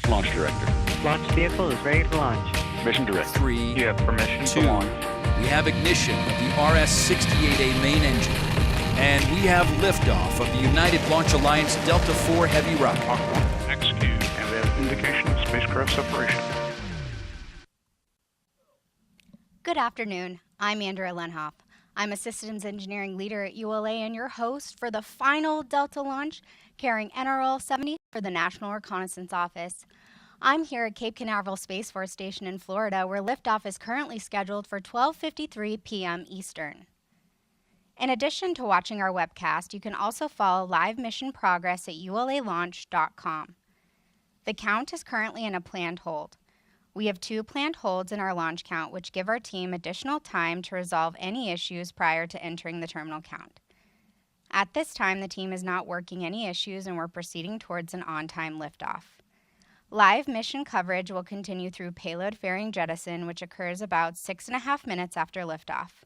Launch Director. Launch vehicle is ready to launch. Mission Director. 3, You have permission 2. to launch. We have ignition of the RS-68A main engine. And we have liftoff of the United Launch Alliance Delta IV Heavy rocket. Mach 1, execute, and we have indication of spacecraft separation. Good afternoon. I'm Andrea Lenhoff. I'm a systems engineering leader at ULA and your host for the final Delta launch carrying NRL 70 for the National Reconnaissance Office. I'm here at Cape Canaveral Space Force Station in Florida, where liftoff is currently scheduled for 12:53 p.m. Eastern. In addition to watching our webcast, you can also follow live mission progress at ulalaunch.com. The count is currently in a planned hold. We have 2 planned holds in our launch count, which give our team additional time to resolve any issues prior to entering the terminal count. At this time, the team is not working any issues and we're proceeding towards an on-time liftoff. Live mission coverage will continue through payload fairing jettison, which occurs about 6.5 minutes after liftoff.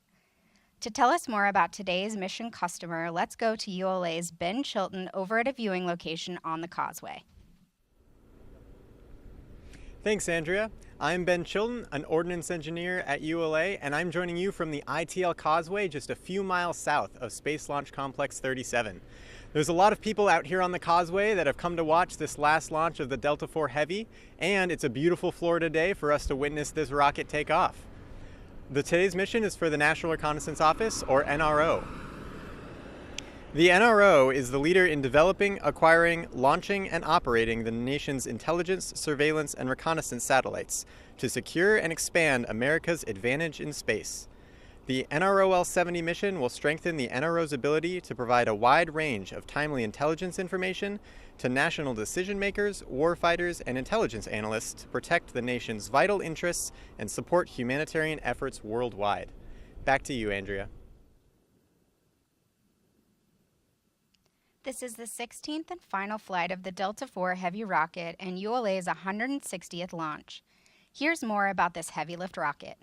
To tell us more about today's mission customer, let's go to ULA's Ben Chilton over at a viewing location on the causeway. Thanks, Andrea. I'm Ben Chilton, an ordnance engineer at ULA, and I'm joining you from the ITL Causeway just a few miles south of Space Launch Complex 37. There's a lot of people out here on the causeway that have come to watch this last launch of the Delta IV Heavy, and it's a beautiful Florida day for us to witness this rocket take off. Today's mission is for the National Reconnaissance Office, or NRO. The NRO is the leader in developing, acquiring, launching, and operating the nation's intelligence, surveillance, and reconnaissance satellites to secure and expand America's advantage in space. The NROL-70 mission will strengthen the NRO's ability to provide a wide range of timely intelligence information to national decision-makers, warfighters, and intelligence analysts to protect the nation's vital interests and support humanitarian efforts worldwide. Back to you, Andrea. This is the 16th and final flight of the Delta IV Heavy rocket and ULA's 160th launch. Here's more about this heavy lift rocket.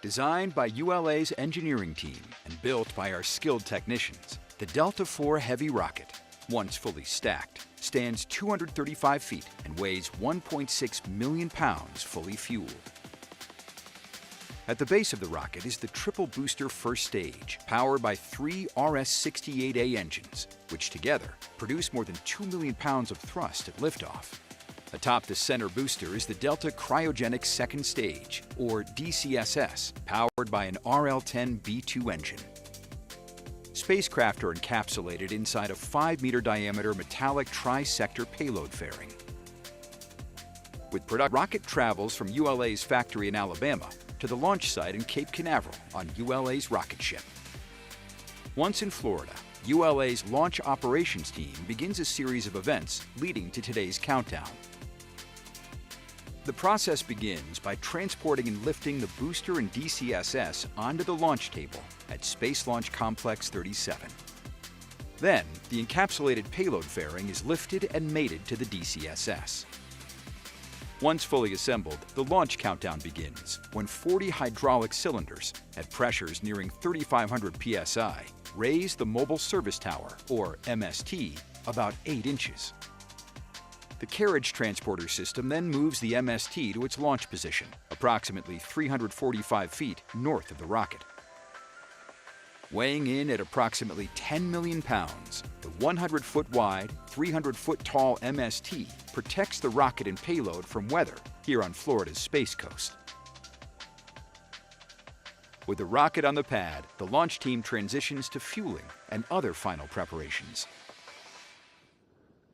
Designed by ULA's engineering team and built by our skilled technicians, the Delta IV Heavy rocket, once fully stacked, stands 235 feet and weighs 1.6 million pounds fully fueled. At the base of the rocket is the triple booster first stage, powered by 3 RS-68A engines, which together produce more than 2 million pounds of thrust at liftoff. Atop the center booster is the Delta Cryogenic Second Stage, or DCSS, powered by an RL-10B2 engine. Spacecraft are encapsulated inside a 5-meter diameter metallic tri-sector payload fairing. With production, rocket travels from ULA's factory in Alabama to the launch site in Cape Canaveral on ULA's rocket ship. Once in Florida, ULA's launch operations team begins a series of events leading to today's countdown. The process begins by transporting and lifting the booster and DCSS onto the launch table at Space Launch Complex 37. Then, the encapsulated payload fairing is lifted and mated to the DCSS. Once fully assembled, the launch countdown begins when 40 hydraulic cylinders at pressures nearing 3,500 psi raise the Mobile Service Tower, or MST, about 8 inches. The carriage transporter system then moves the MST to its launch position, approximately 345 feet north of the rocket. Weighing in at approximately 10 million pounds, the 100-foot wide, 300-foot tall MST protects the rocket and payload from weather here on Florida's Space Coast. With the rocket on the pad, the launch team transitions to fueling and other final preparations.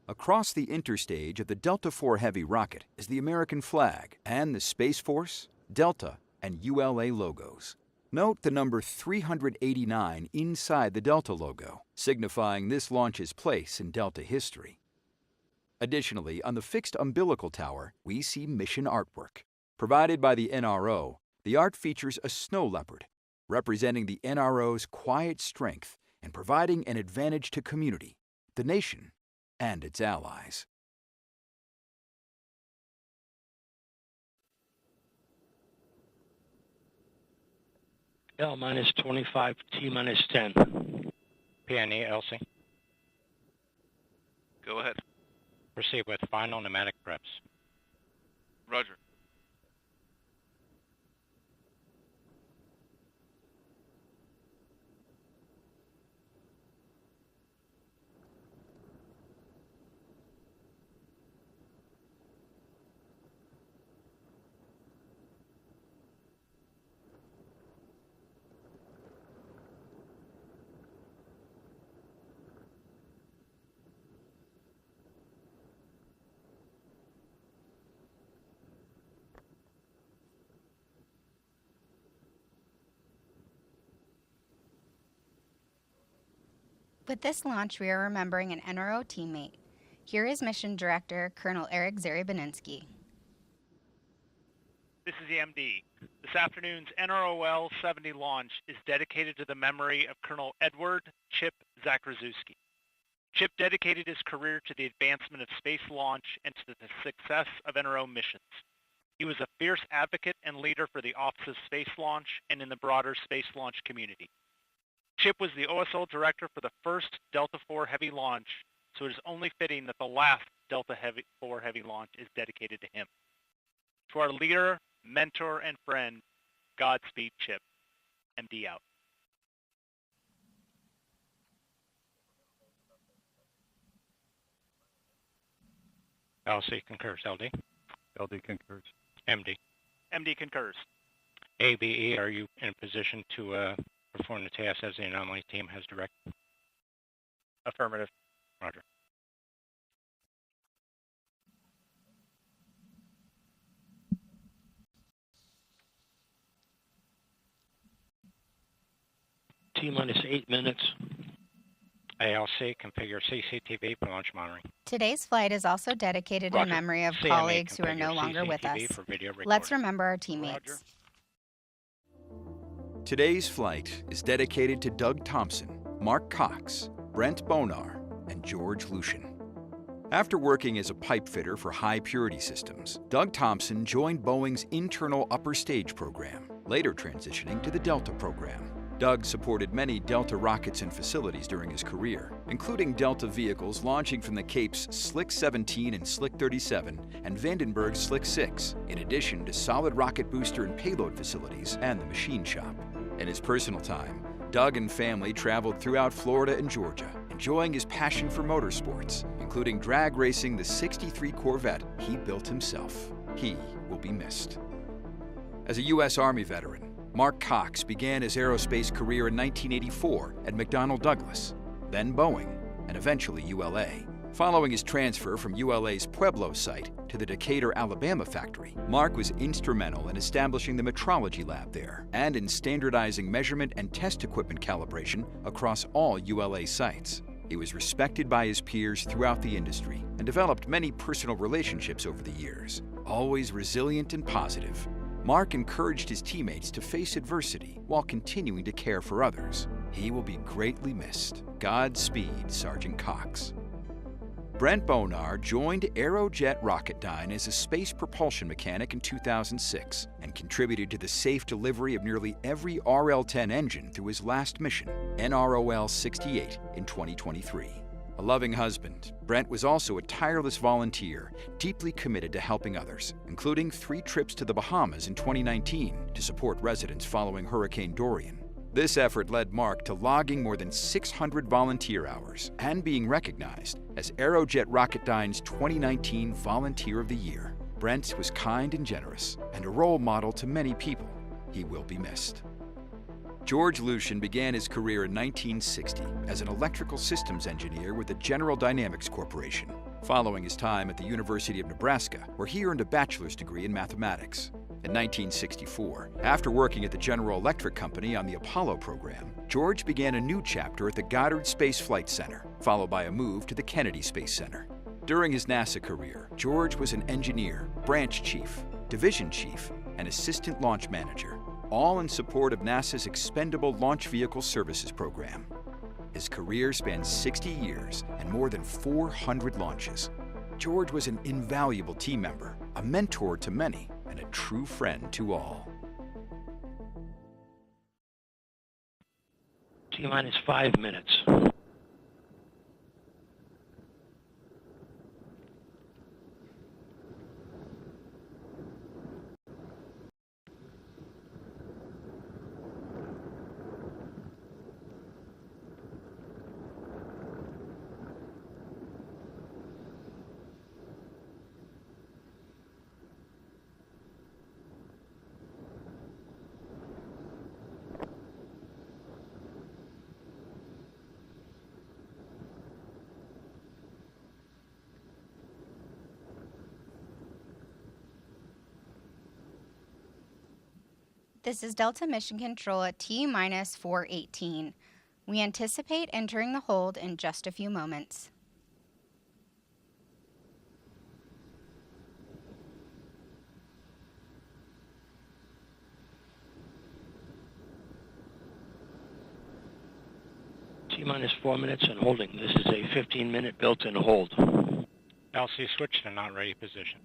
Across the interstage of the Delta IV Heavy rocket is the American flag and the Space Force, Delta, and ULA logos. Note the number 389 inside the Delta logo, signifying this launch's place in Delta history. Additionally, on the fixed umbilical tower, we see mission artwork. Provided by the NRO, the art features a snow leopard, representing the NRO's quiet strength and providing an advantage to community, the nation, and its allies. L minus 25, T minus 10. PNE, Elsie. Go ahead. Proceed with final pneumatic preps. Roger. With this launch, we are remembering an NRO teammate. Here is Mission Director Colonel Eric Zaribaninski. This is the MD. This afternoon's NROL 70 launch is dedicated to the memory of Colonel Edward Chip Zakrzewski. Chip dedicated his career to the advancement of space launch and to the success of NRO missions. He was a fierce advocate and leader for the Office of Space Launch and in the broader space launch community. Chip was the OSL director for the first Delta IV Heavy launch, so it is only fitting that the last Delta IV Heavy launch is dedicated to him. To our leader, mentor, and friend, Godspeed, Chip. MD out. LC concurs. LD. LD concurs. MD. MD concurs. ABE, are you in a position to perform the task as the anomaly team has directed? Affirmative. Roger. T-minus 8 minutes. ALC, configure CCTV for launch monitoring. Today's flight is also dedicated in Roger. memory of CME, colleagues who are configure no longer with us. CCTV for video Let's recording. remember our teammates. Roger. Today's flight is dedicated to Doug Thompson, Mark Cox, Brent Bonar, and George Lucian. After working as a pipe fitter for high purity systems, Doug Thompson joined Boeing's internal upper stage program, later transitioning to the Delta program. Doug supported many Delta rockets and facilities during his career, including Delta vehicles launching from the Cape's Slick 17 and Slick 37 and Vandenberg's Slick 6, in addition to solid rocket booster and payload facilities and the machine shop. In his personal time, Doug and family traveled throughout Florida and Georgia, enjoying his passion for motorsports, including drag racing the '63 Corvette he built himself. He will be missed. As a U.S. Army veteran, Mark Cox began his aerospace career in 1984 at McDonnell Douglas, then Boeing, and eventually ULA. Following his transfer from ULA's Pueblo site to the Decatur, Alabama factory, Mark was instrumental in establishing the metrology lab there and in standardizing measurement and test equipment calibration across all ULA sites. He was respected by his peers throughout the industry and developed many personal relationships over the years, always resilient and positive. Mark encouraged his teammates to face adversity while continuing to care for others. He will be greatly missed. Godspeed, Sergeant Cox. Brent Bonar joined Aerojet Rocketdyne as a space propulsion mechanic in 2006 and contributed to the safe delivery of nearly every RL-10 engine through his last mission, NROL 68, in 2023. A loving husband, Brent was also a tireless volunteer, deeply committed to helping others, including 3 trips to the Bahamas in 2019 to support residents following Hurricane Dorian. This effort led Mark to logging more than 600 volunteer hours and being recognized as Aerojet Rocketdyne's 2019 Volunteer of the Year. Brent was kind and generous and a role model to many people. He will be missed. George Lucian began his career in 1960 as an electrical systems engineer with the General Dynamics Corporation, following his time at the University of Nebraska, where he earned a bachelor's degree in mathematics. In 1964, after working at the General Electric Company on the Apollo program, George began a new chapter at the Goddard Space Flight Center, followed by a move to the Kennedy Space Center. During his NASA career, George was an engineer, branch chief, division chief, and assistant launch manager, all in support of NASA's Expendable Launch Vehicle Services program. His career spanned 60 years and more than 400 launches. George was an invaluable team member, a mentor to many, and a true friend to all. T-minus 5 minutes. This is Delta Mission Control at T-minus 418. We anticipate entering the hold in just a few moments. T-minus 4 minutes and holding. This is a 15-minute built-in hold. LC switch to not ready position.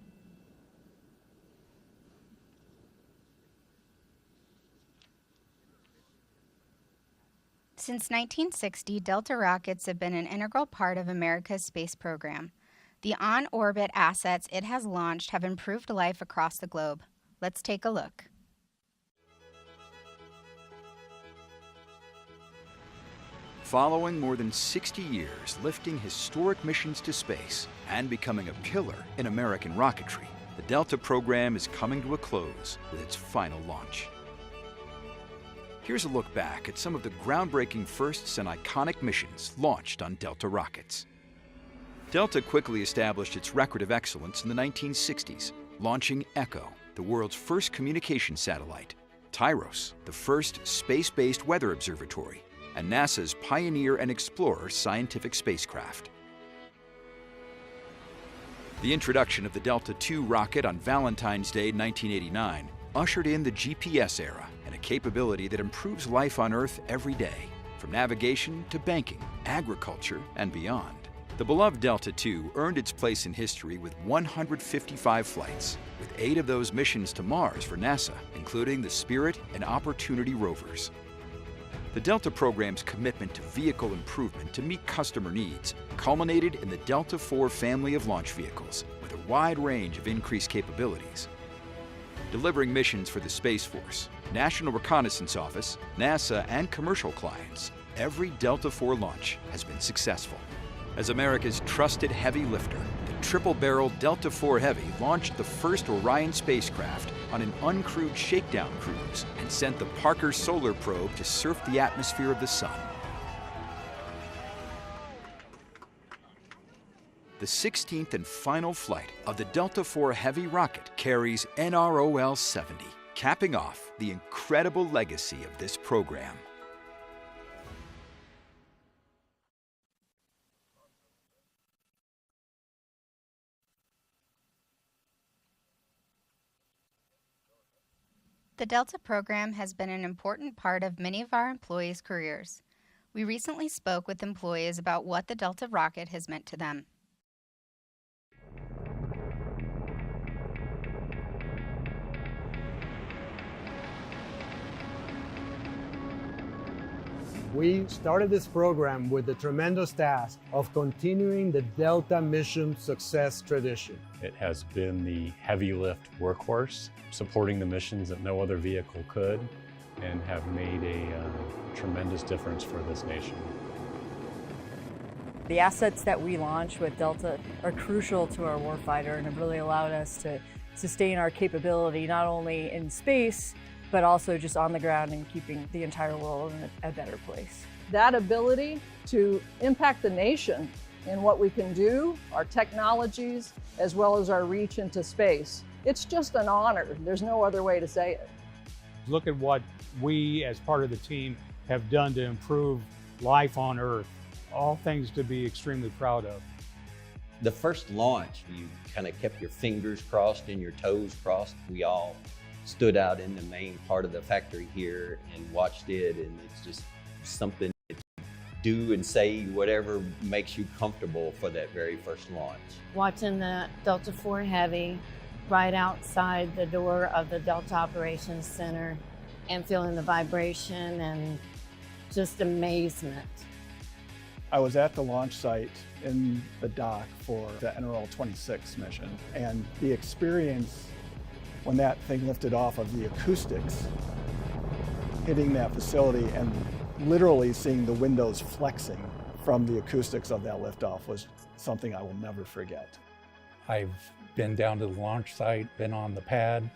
Since 1960, Delta rockets have been an integral part of America's space program. The on-orbit assets it has launched have improved life across the globe. Let's take a look. Following more than 60 years lifting historic missions to space and becoming a pillar in American rocketry, the Delta program is coming to a close with its final launch. Here's a look back at some of the groundbreaking firsts and iconic missions launched on Delta rockets. Delta quickly established its record of excellence in the 1960s, launching ECHO, the world's first communication satellite, Tyros, the first space-based weather observatory, and NASA's Pioneer and Explorer scientific spacecraft. The introduction of the Delta II rocket on Valentine's Day 1989 ushered in the GPS era and a capability that improves life on Earth every day, from navigation to banking, agriculture, and beyond. The beloved Delta II earned its place in history with 155 flights, with 8 of those missions to Mars for NASA, including the Spirit and Opportunity rovers. The Delta program's commitment to vehicle improvement to meet customer needs culminated in the Delta IV family of launch vehicles with a wide range of increased capabilities. Delivering missions for the Space Force, National Reconnaissance Office, NASA, and commercial clients, every Delta IV launch has been successful. As America's trusted heavy lifter, the triple-barrel Delta IV Heavy launched the first Orion spacecraft on an uncrewed shakedown cruise and sent the Parker Solar Probe to surf the atmosphere of the Sun. The 16th and final flight of the Delta IV Heavy rocket carries NROL-70, capping off the incredible legacy of this program. The Delta program has been an important part of many of our employees' careers. We recently spoke with employees about what the Delta rocket has meant to them. We started this program with the tremendous task of continuing the Delta mission success tradition. It has been the heavy lift workhorse, supporting the missions that no other vehicle could, and have made a tremendous difference for this nation. The assets that we launch with Delta are crucial to our warfighter and have really allowed us to sustain our capability not only in space, but also just on the ground and keeping the entire world in a better place. That ability to impact the nation in what we can do, our technologies, as well as our reach into space. It's just an honor. There's no other way to say it. Look at what we as part of the team have done to improve life on Earth. All things to be extremely proud of. The first launch, you kind of kept your fingers crossed and your toes crossed. We all stood out in the main part of the factory here and watched it, and it's just something that you do and say whatever makes you comfortable for that very first launch. Watching the Delta IV Heavy right outside the door of the Delta Operations Center and feeling the vibration and just amazement. I was at the launch site in the dock for the NRL 26 mission, and the experience when that thing lifted off of the acoustics, hitting that facility and literally seeing the windows flexing from the acoustics of that liftoff was something I will never forget. I've been down to the launch site, been on the pad,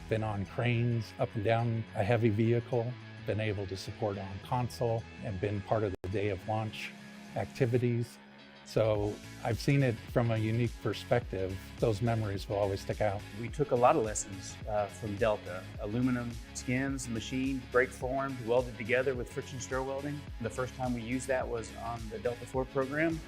been on cranes up and down a heavy vehicle, been able to support on console, and been part of the day of launch activities. So I've seen it from a unique perspective. Those memories will always stick out. We took a lot of lessons from Delta. Aluminum skins, machined, brake formed, welded together with friction stir welding. The first time we used that was on the Delta 4 program.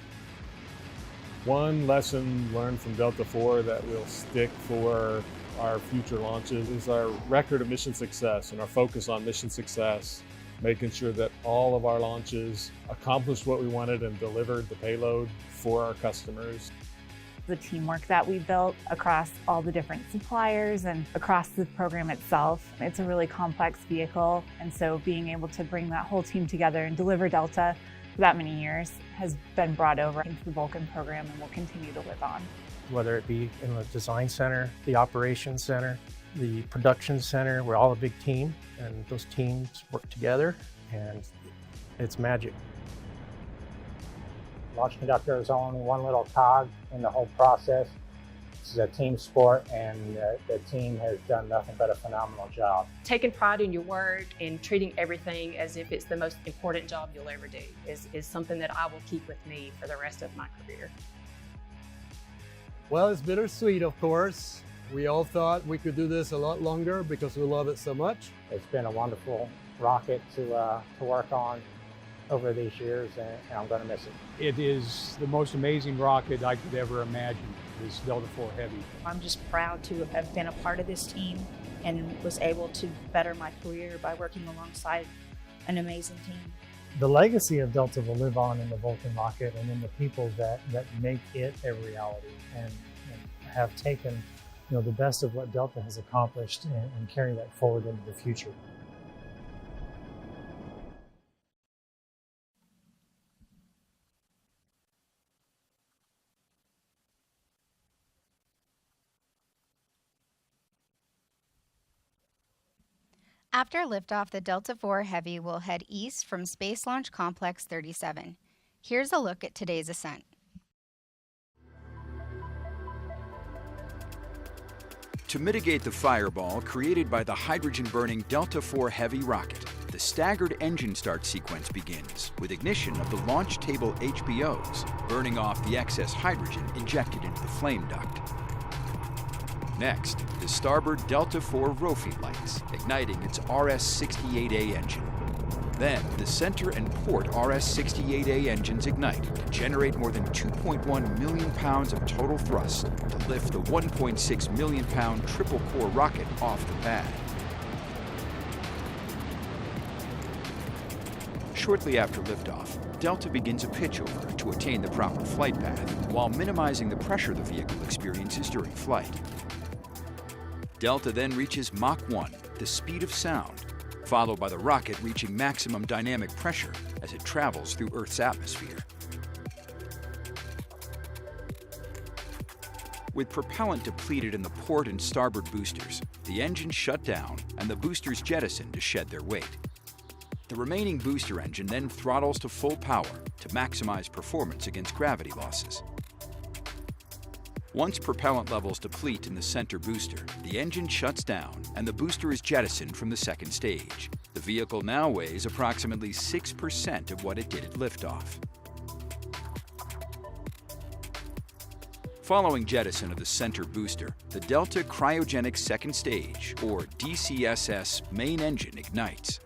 One lesson learned from Delta 4 that will stick for our future launches is our record of mission success and our focus on mission success, making sure that all of our launches accomplished what we wanted and delivered the payload for our customers. The teamwork that we built across all the different suppliers and across the program itself. It's a really complex vehicle, and so being able to bring that whole team together and deliver Delta for that many years has been brought over into the Vulcan program and will continue to live on. Whether it be in the design center, the operations center, the production center, we're all a big team, and those teams work together, and it's magic. Launch conductor is only one little cog in the whole process. This is a team sport, and the team has done nothing but a phenomenal job. Taking pride in your work and treating everything as if it's the most important job you'll ever do is something that I will keep with me for the rest of my career. Well, it's bittersweet, of course. We all thought we could do this a lot longer because we love it so much. It's been a wonderful rocket to work on over these years, and I'm going to miss it. It is the most amazing rocket I could ever imagine, this Delta IV Heavy. I'm just proud to have been a part of this team and was able to better my career by working alongside an amazing team. The legacy of Delta will live on in the Vulcan rocket and in the people that make it a reality and have taken the best of what Delta has accomplished and carry that forward into the future. After liftoff, the Delta IV Heavy will head east from Space Launch Complex 37. Here's a look at today's ascent. To mitigate the fireball created by the hydrogen-burning Delta IV Heavy rocket, the staggered engine start sequence begins with ignition of the launch table HBOs, burning off the excess hydrogen injected into the flame duct. Next, the starboard Delta IV Rofi lights, igniting its RS-68A engine. Then, the center and port RS-68A engines ignite to generate more than 2.1 million pounds of total thrust to lift the 1.6 million pound triple-core rocket off the pad. Shortly after liftoff, Delta begins a pitchover to attain the proper flight path while minimizing the pressure the vehicle experiences during flight. Delta then reaches Mach 1, the speed of sound, followed by the rocket reaching maximum dynamic pressure as it travels through Earth's atmosphere. With propellant depleted in the port and starboard boosters, the engines shut down and the boosters jettisoned to shed their weight. The remaining booster engine then throttles to full power to maximize performance against gravity losses. Once propellant levels deplete in the center booster, the engine shuts down and the booster is jettisoned from the second stage. The vehicle now weighs approximately 6% of what it did at liftoff. Following jettison of the center booster, the Delta Cryogenic Second Stage, or DCSS, main engine ignites.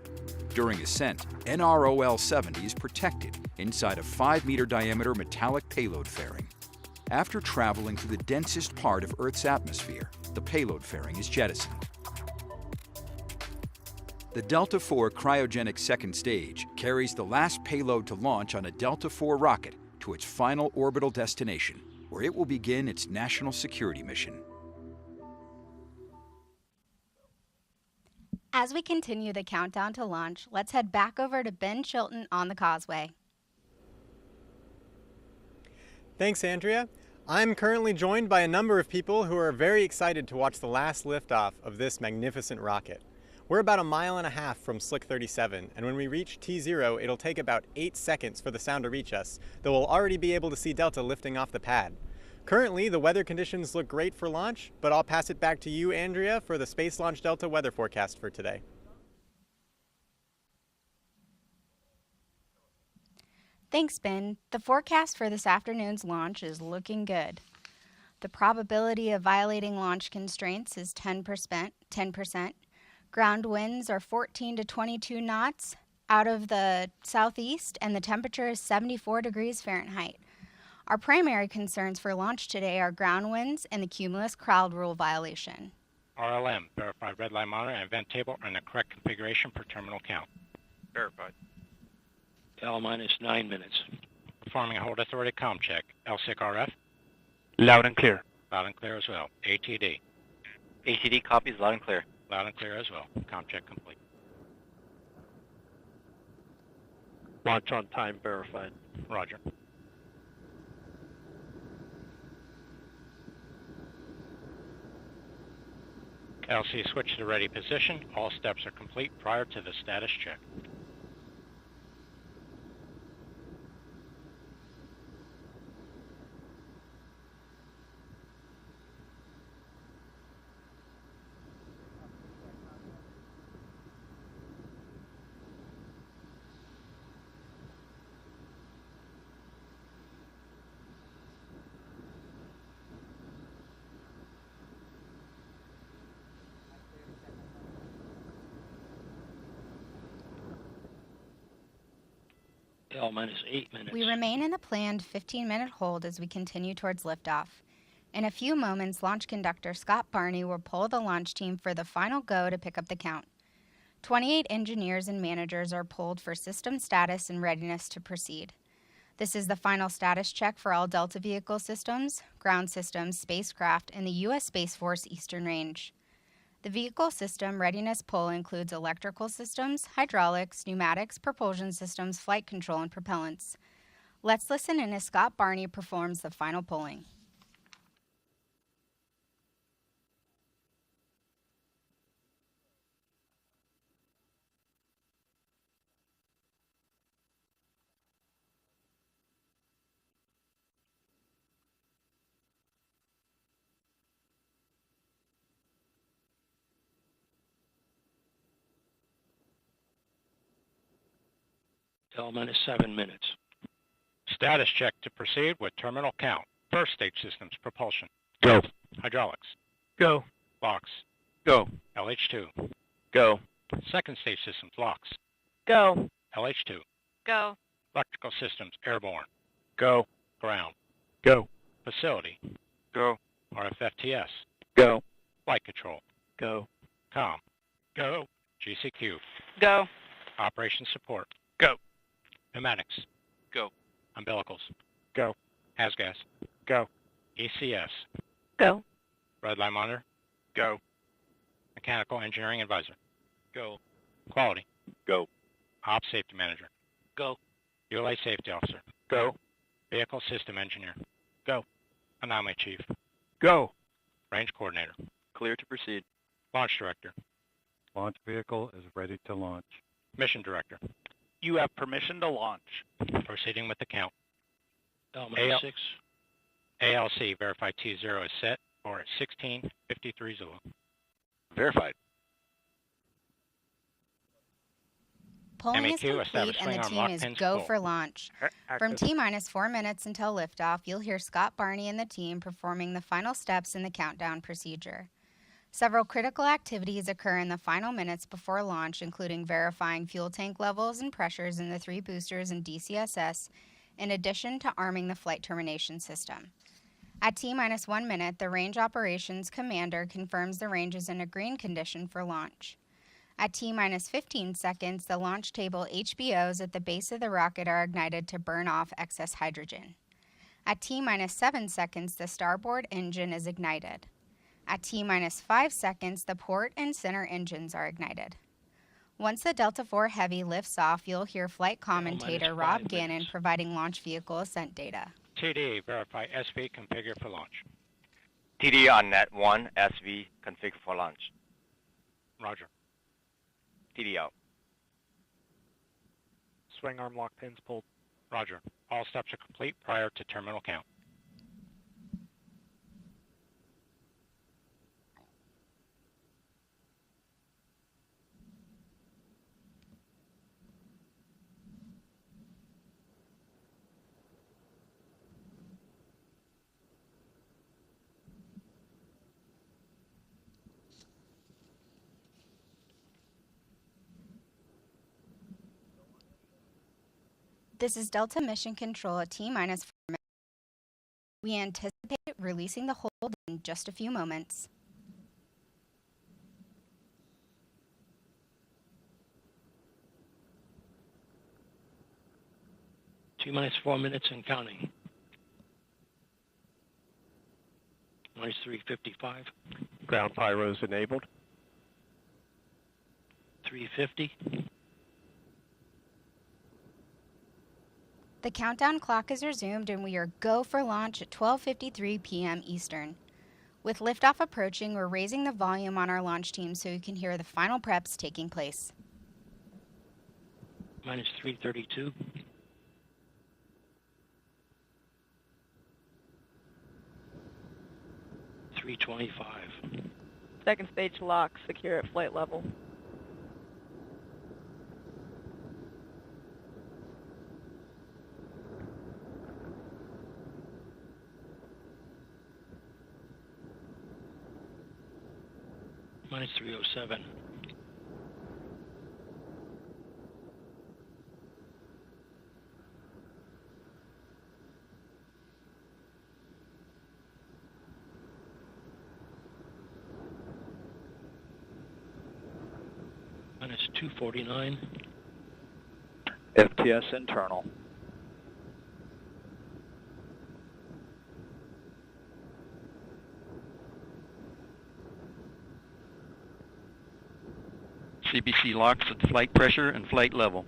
During ascent, NROL-70 is protected inside a 5-meter diameter metallic payload fairing. After traveling through the densest part of Earth's atmosphere, the payload fairing is jettisoned. The Delta IV Cryogenic Second Stage carries the last payload to launch on a Delta IV rocket to its final orbital destination, where it will begin its national security mission. As we continue the countdown to launch, let's head back over to Ben Chilton on the Causeway. Thanks, Andrea. I'm currently joined by a number of people who are very excited to watch the last liftoff of this magnificent rocket. We're about 1.5 miles from Slick 37, and when we reach T0, it'll take about 8 seconds for the sound to reach us, though we'll already be able to see Delta lifting off the pad. Currently, the weather conditions look great for launch, but I'll pass it back to you, Andrea, for the Space Launch Delta weather forecast for today. Thanks, Ben. The forecast for this afternoon's launch is looking good. The probability of violating launch constraints is 10%. Ground winds are 14 to 22 knots out of the southeast, and the temperature is 74 degrees Fahrenheit. Our primary concerns for launch today are ground winds and the cumulus crowd rule violation. RLM, verify red line monitor and vent table are in the correct configuration per terminal count. Verified. L-minus 9 minutes. Performing a hold authority comm check. LSIC RF. Loud and clear. Loud and clear as well. ATD. ATD copies loud and clear. Loud and clear as well. Comm check complete. Launch on time verified. Roger. LC switch to ready position. All steps are complete prior to the status check. L-minus 8 minutes. We remain in the planned 15-minute hold as we continue towards liftoff. In a few moments, launch conductor Scott Barney will pull the launch team for the final go to pick up the count. 28 engineers and managers are pulled for system status and readiness to proceed. This is the final status check for all Delta vehicle systems, ground systems, spacecraft, and the U.S. Space Force Eastern Range. The vehicle system readiness pull includes electrical systems, hydraulics, pneumatics, propulsion systems, flight control, and propellants. Let's listen in as Scott Barney performs the final pulling. L-minus 7 minutes. Status check to proceed with terminal count. First stage systems, propulsion. Go. Hydraulics. Go. Locks. Go. LH2. Go. Second stage systems, locks. Go. LH2. Go. Electrical systems, airborne. Go. Ground. Go. Facility. Go. RFFTS. Go. Flight control. Go. COM. Go. GCQ. Go. Operation support. Go. Pneumatics. Go. Umbilicals. Go. HASGAS. Go. ECS. Go. Red line monitor. Go. Mechanical engineering advisor. Go. Quality. Go. Ops safety manager. Go. ULA safety officer. Go. Vehicle system engineer. Go. Anomaly chief. Go. Range coordinator. Clear to proceed. Launch director. Launch vehicle is ready to launch. Mission director. You have permission to launch. Proceeding with the count. L-minus 6. ALC verify T0 is set or at 16:53 Zulu. Verified. Pulling is MEQ, complete establish and the swing arm team lock is pins go full. for launch. From T-minus 4 minutes until liftoff, you'll hear Scott Barney and the team performing the final steps in the countdown procedure. Several critical activities occur in the final minutes before launch, including verifying fuel tank levels and pressures in the 3 boosters and DCSS, in addition to arming the flight termination system. At T-minus 1 minute, the Range Operations Commander confirms the range is in a green condition for launch. At T-minus 15 seconds, the launch table HBOs at the base of the rocket are ignited to burn off excess hydrogen. At T-minus 7 seconds, the starboard engine is ignited. At T-minus 5 seconds, the port and center engines are ignited. Once the Delta IV Heavy lifts off, you'll hear flight commentator Rob Gannon providing launch vehicle ascent data. TD, verify SV configure for launch. TD on net 1, SV config for launch. Roger. TD out. Swing arm lock pins pulled. Roger. All steps are complete prior to terminal count. This is Delta Mission Control at T-minus 4 minutes. We anticipate releasing the hold in just a few moments. T-minus 4 minutes and counting. Minus 355. Ground pyros enabled. 350. The countdown clock is resumed and we are go for launch at 12:53 p.m. Eastern. With liftoff approaching, we're raising the volume on our launch team so you can hear the final preps taking place. Minus 332. $325. Second stage lock, secure at flight level. Minus 307. Minus 249. FTS internal. CBC locks at flight pressure and flight level.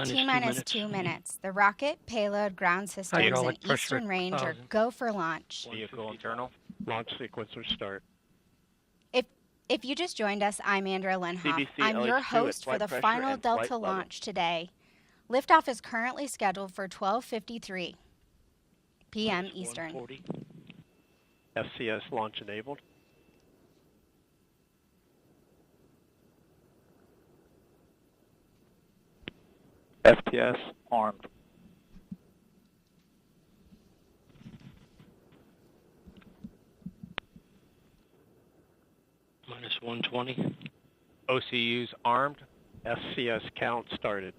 T-minus 2 minutes. The rocket, payload, ground systems, and eastern range are go for launch. Vehicle internal. Launch sequencer start. If you just joined us, I'm Andrea Lenhoff. CBC I'm your LH2 host for at the flight final pressure and Delta flight level. launch today. Liftoff is currently scheduled for 12:53 p.m. Eastern. FCS launch enabled. FTS armed. Minus 120. OCUs armed. FCS count started.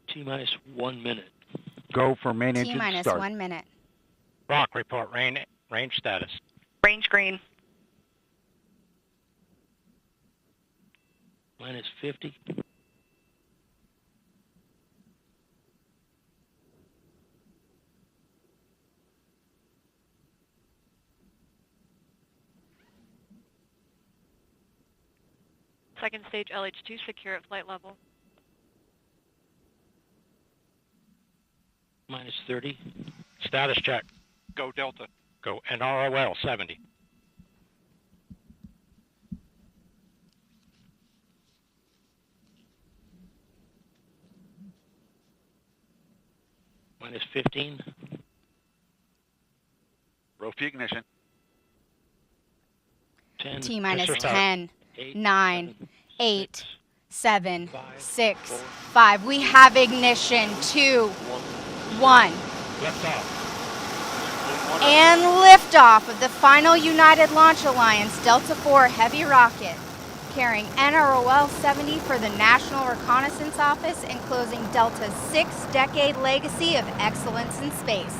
T-minus 1 minute. Go for main engine T-minus start. 1 minute. Rock, report range status. Range green. Minus 50. Second stage LH2 secure at flight level. Minus 30. Status check. Go Delta. Go NROL 70. Minus 15. Rofi ignition. 10. T-minus Pressure start. 10, 8, 9, 8, 7, 5, 6, 4, 5. We have ignition. 2, 1. Liftoff. And liftoff of the final United Launch Alliance Delta IV Heavy rocket, carrying NROL 70 for the National Reconnaissance Office and closing Delta's 6-decade legacy of excellence in space.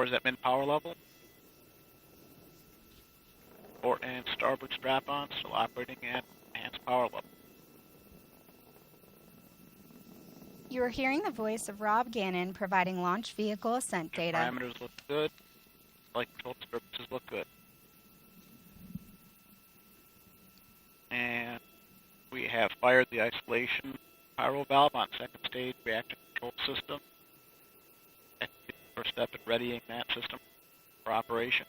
4 is at min power level. Port and starboard strap-on still operating at enhanced power level. You are hearing the voice of Rob Gannon providing launch vehicle ascent data. Parameters look good. Flight control disturbances look good. And we have fired the isolation pyro valve on second stage reactor control system. First step in readying that system for operation.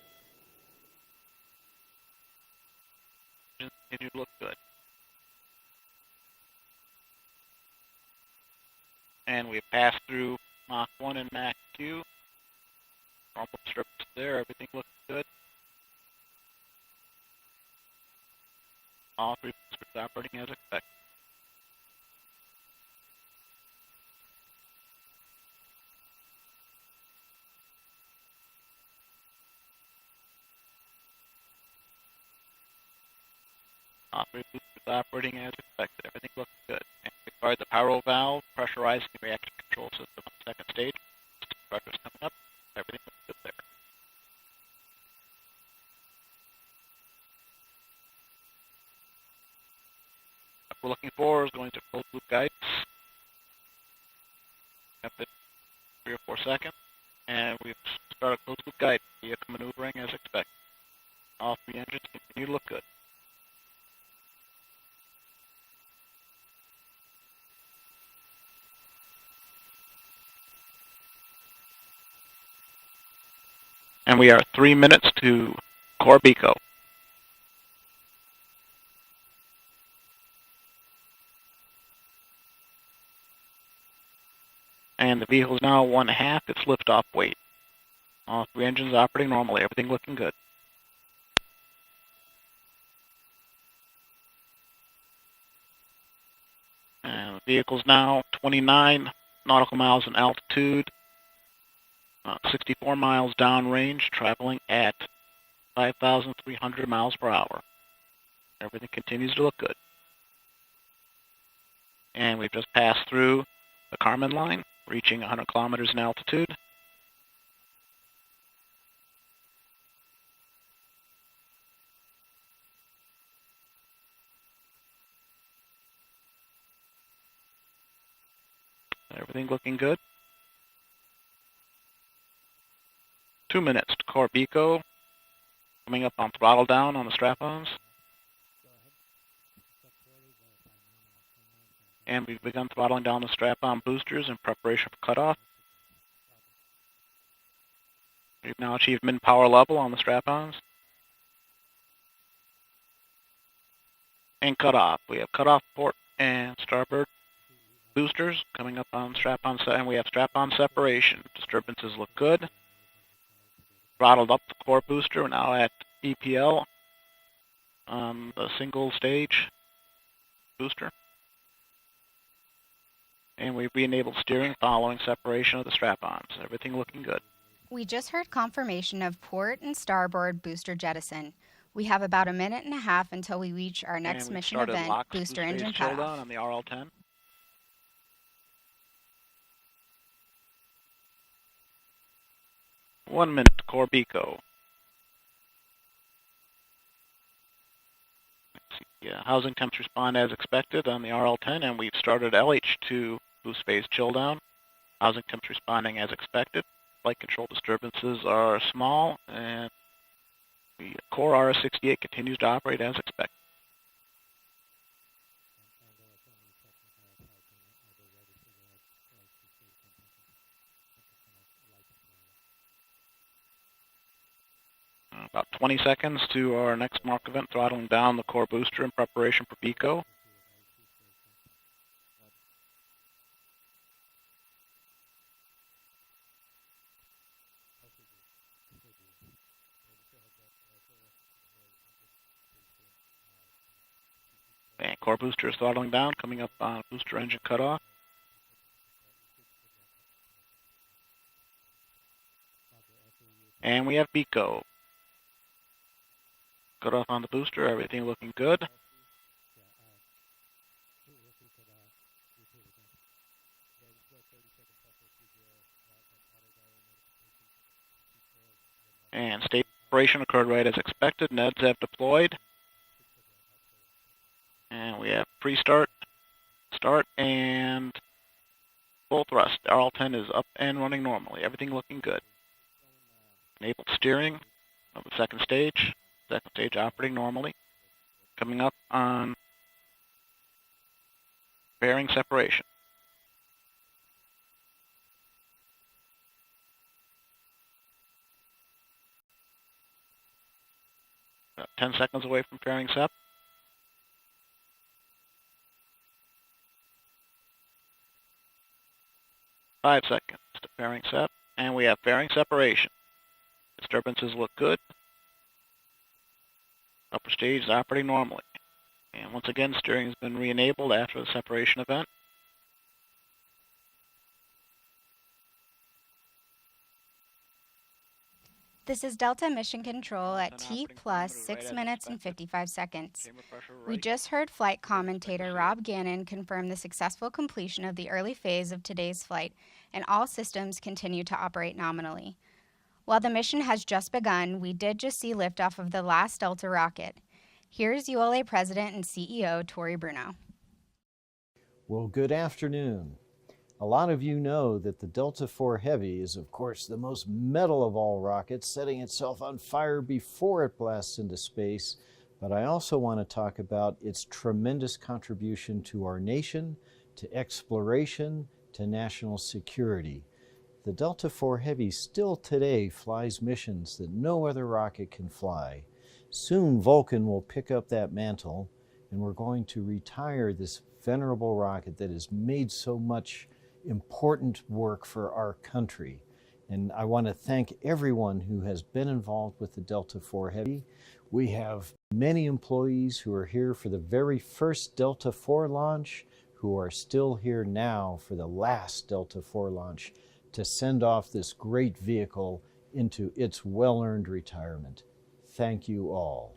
Continue to look good. And we've passed through Mach 1 and Mach 2. Normal disturbances there, everything looks good. All three boosters operating as expected. All three boosters operating as expected. Everything looks good. And we fired the pyro valve, pressurizing the reactor control system on the second stage. Pressure's coming up. Everything looks good there. What we're looking for is going to closed loop guidance. After 3 or 4 seconds. And we've started closed loop guidance. Vehicle maneuvering as expected. All three engines continue to look good. And we are 3 minutes to Corbico. And the vehicle is now 1/2 its liftoff weight. All three engines operating normally, everything looking good. And the vehicle's now 29 nautical miles in altitude, 64 miles downrange, traveling at 5,300 miles per hour. Everything continues to look good. And we've just passed through the Kármán line, reaching 100 kilometers in altitude. Everything looking good. 2 minutes to Corbico. Coming up on throttle down on the strap-ons. And we've begun throttling down the strap-on boosters in preparation for cutoff. We've now achieved min-power level on the strap-ons. And cutoff. We have cutoff port and starboard boosters coming up on strap-on, and we have strap-on separation. Disturbances look good. Throttled up the core booster. We're now at EPL on the single stage booster. And we've re-enabled steering following separation of the strap-ons. Everything looking good. We just heard confirmation of port and starboard booster jettison. We have about 1.5 minutes until we reach our next mission event, booster engine cutoff. On the RL-10. One minute to Corbico. Housing temps respond as expected on the RL-10, and we've started LH2 boost phase chill down. Housing temps responding as expected. Flight control disturbances are small, and the core RS-68 continues to operate as expected. About 20 seconds to our next mark event, throttling down the core booster in preparation for BECO. And core booster is throttling down, coming up on booster engine cutoff. And we have BECO. Cutoff on the booster, everything looking good. And state separation occurred right as expected. NEDs have deployed. And we have pre-start, start, and full thrust. RL-10 is up and running normally. Everything looking good. Enabled steering of the second stage. Second stage operating normally. Coming up on bearing separation. About 10 seconds away from fairing sep. 5 seconds to fairing sep, and we have fairing separation. Disturbances look good. Upper stage is operating normally. And once again, steering has been re-enabled after the separation event. This is Delta Mission Control at T plus 6 minutes and 55 seconds. We just heard flight commentator Rob Gannon confirm the successful completion of the early phase of today's flight, and all systems continue to operate nominally. While the mission has just begun, we did just see liftoff of the last Delta rocket. Here's ULA President and CEO Tory Bruno. Well, good afternoon. A lot of you know that the Delta IV Heavy is, of course, the most metal of all rockets, setting itself on fire before it blasts into space. But I also want to talk about its tremendous contribution to our nation, to exploration, to national security. The Delta IV Heavy still today flies missions that no other rocket can fly. Soon Vulcan will pick up that mantle, and we're going to retire this venerable rocket that has made so much important work for our country. And I want to thank everyone who has been involved with the Delta IV Heavy. We have many employees who are here for the very first Delta IV launch, who are still here now for the last Delta IV launch to send off this great vehicle into its well-earned retirement. Thank you all.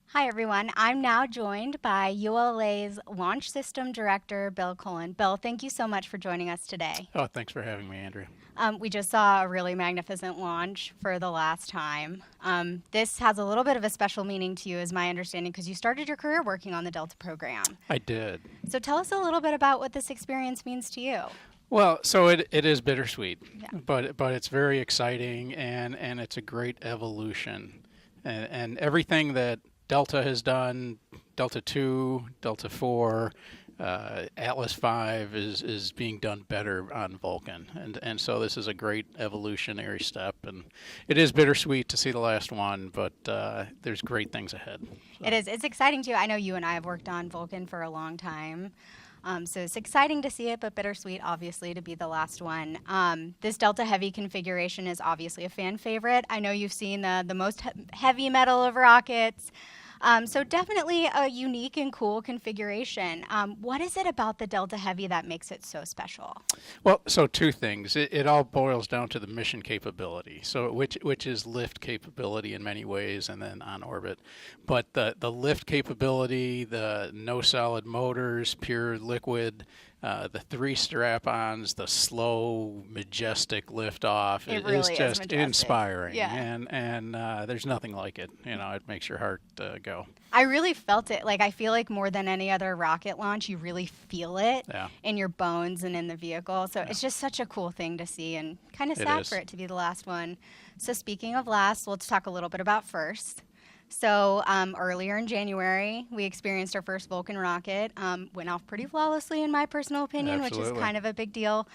Hi, everyone. I'm now joined by ULA's Launch System Director, Bill Cullen. Bill, thank you so much for joining us today. Oh, thanks for having me, Andrea. We just saw a really magnificent launch for the last time. This has a little bit of a special meaning to you, is my understanding, because you started your career working on the Delta program. I did. So tell us a little bit about what this experience means to you. Well, so it is bittersweet, Yeah. but it's very exciting, and it's a great evolution. And everything that Delta has done, Delta 2, Delta 4, Atlas 5 is being done better on Vulcan. And so this is a great evolutionary step. And it is bittersweet to see the last one, but there's great things ahead. So. It is. It's exciting, too. I know you and I have worked on Vulcan for a long time. So it's exciting to see it, but bittersweet, obviously, to be the last one. This Delta Heavy configuration is obviously a fan favorite. I know you've seen the most heavy metal of rockets. So definitely a unique and cool configuration. What is it about the Delta Heavy that makes it so special? Well, so two things. It all boils down to the mission capability, so which is lift capability in many ways, and then on orbit. But the lift capability, the no solid motors, pure liquid, the 3 strap-ons, the slow, majestic liftoff is just inspiring. Yeah. And there's nothing like it. You know, it makes your heart go. I really felt it. Like, I feel like more than any other rocket launch, you really feel it in your bones and in the vehicle. So it's just such a cool thing to see, and kind of sad for it to be the last one. So speaking of last, let's talk a little bit about first. So earlier in January, we experienced our first Vulcan rocket. Went off pretty flawlessly, in my personal opinion, which is kind of a big deal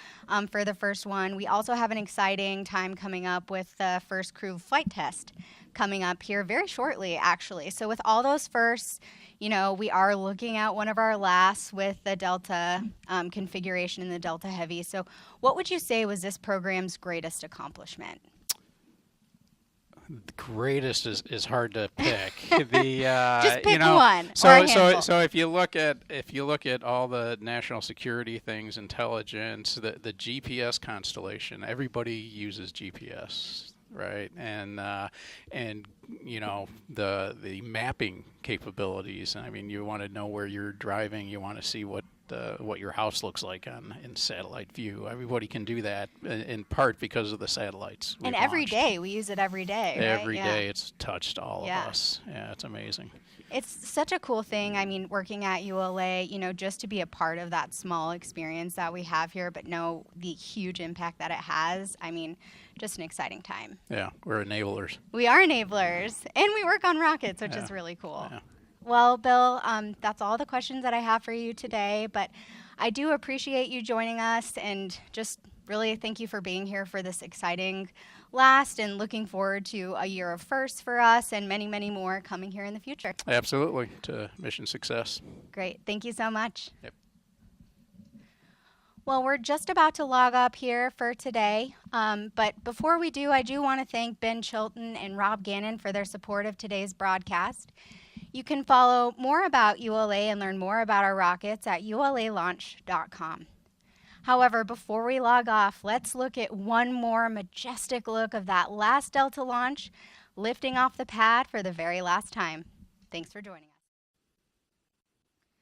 for the first one. We also have an exciting time coming up with the first crew flight test coming up here very shortly, actually. So with all those firsts, you know, we are looking at one of our lasts with the Delta configuration in the Delta Heavy. So what would you say was this program's greatest accomplishment? The greatest is hard to pick. Just pick one. Or a handful. So if you look at all the national security things, intelligence, the GPS constellation, everybody uses GPS, right? And you know, the mapping capabilities. I mean, you want to know where you're driving. You want to see what what your house looks like in satellite view. Everybody can do that in part because of the satellites. And every day, we use it every day, right? Every day it's touched all of us. Yeah, it's amazing. It's such a cool thing. I mean, working at ULA, you know, just to be a part of that small experience that we have here, but know the huge impact that it has. I mean, just an exciting time. Yeah, we're enablers. We are enablers, and we work on rockets, which is really cool. Yeah. Well, Bill, that's all the questions that I have for you today, but I do appreciate you joining us, and just really thank you for being here for this exciting last, and looking forward to a year of firsts for us and many, many more coming here in the future. Absolutely, to mission success. Great. Thank you so much. Yep. Well, we're just about to log up here for today, but before we do, I do want to thank Ben Chilton and Rob Gannon for their support of today's broadcast. You can follow more about ULA and learn more about our rockets at ulalaunch.com. However, before we log off, let's look at one more majestic look of that last Delta launch, lifting off the pad for the very last time. Thanks for joining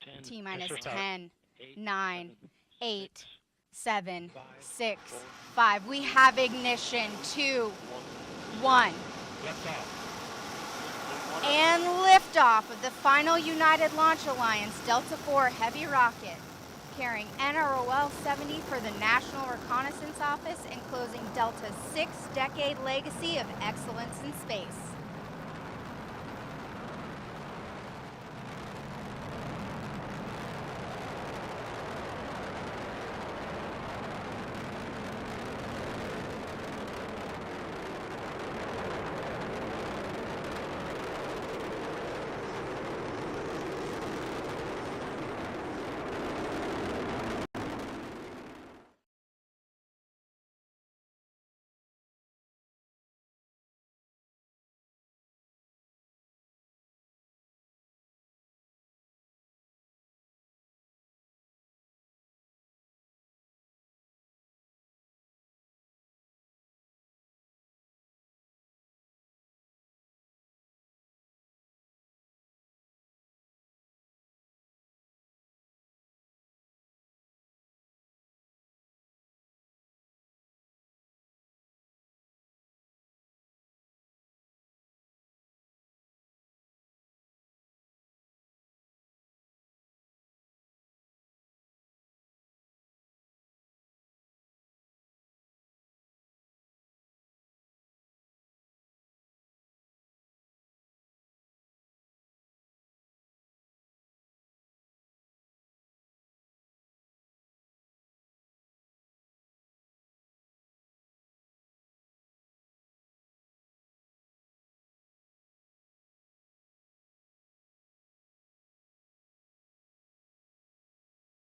us. T-minus 10, 9, 8, 7, 6, 5. We have ignition. 2, 1. And liftoff of the final United Launch Alliance Delta IV Heavy rocket, carrying NROL 70 for the National Reconnaissance Office and closing Delta's 6-decade legacy of excellence in space.